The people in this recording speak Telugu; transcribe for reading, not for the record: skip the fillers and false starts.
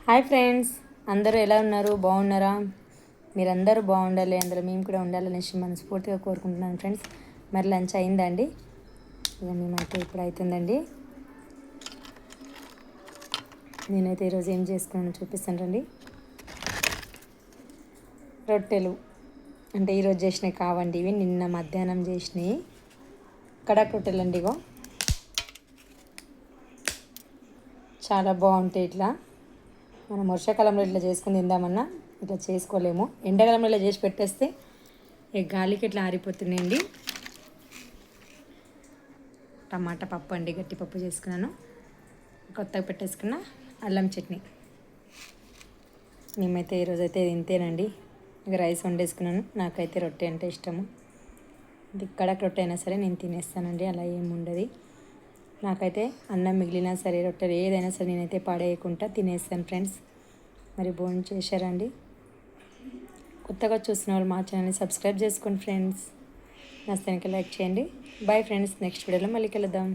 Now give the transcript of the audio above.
హాయ్ ఫ్రెండ్స్, అందరూ ఎలా ఉన్నారు? బాగున్నారా? మీరందరూ బాగుండాలి, అందులో మేము కూడా ఉండాలనేసి మనస్ఫూర్తిగా కోరుకుంటున్నాను ఫ్రెండ్స్. మరి లంచ్ అయిందండి? ఇక మేమైతే ఇప్పుడు అవుతుందండి. నేనైతే ఈరోజు ఏం చేసుకున్నానో చూపిస్తాను రండి. రొట్టెలు అంటే ఈరోజు చేసినవి కావండి, ఇవి నిన్న మధ్యాహ్నం చేసినవి కడక్ రొట్టెలు అండి. ఇగో చాలా బాగుంటాయి. ఇట్లా మనం వర్షాకాలంలో ఇట్లా చేసుకుని తిందామన్నా ఇట్లా చేసుకోలేము. ఎండాకాలంలో ఇట్లా చేసి పెట్టేస్తే ఈ గాలికి ఇట్లా ఆరిపోతున్నాయండి. టమాటా పప్పు అండి, గట్టి పప్పు చేసుకున్నాను. కొత్తగా పెట్టేసుకున్న అల్లం చట్నీ. మేమైతే ఈరోజు అయితే తింతేనండి. ఇక రైస్ వండేసుకున్నాను. నాకైతే రొట్టె అంటే ఇష్టము. ఇది కడక్ రొట్టె అయినా సరే నేను తినేస్తానండి, అలా ఏమి ఉండదు. నాకైతే అన్నం మిగిలినా సరే, రొట్టెలు ఏదైనా సరే నేనైతే పాడేయకుండా తినేస్తాను ఫ్రెండ్స్. మరి భోజనం చేశారండి? కొత్తగా చూసిన వాళ్ళు మా ఛానల్ని సబ్స్క్రైబ్ చేసుకోండి ఫ్రెండ్స్. నచ్చితే లైక్ చేయండి. బాయ్ ఫ్రెండ్స్, నెక్స్ట్ వీడియోలో మళ్ళీ కలుద్దాం.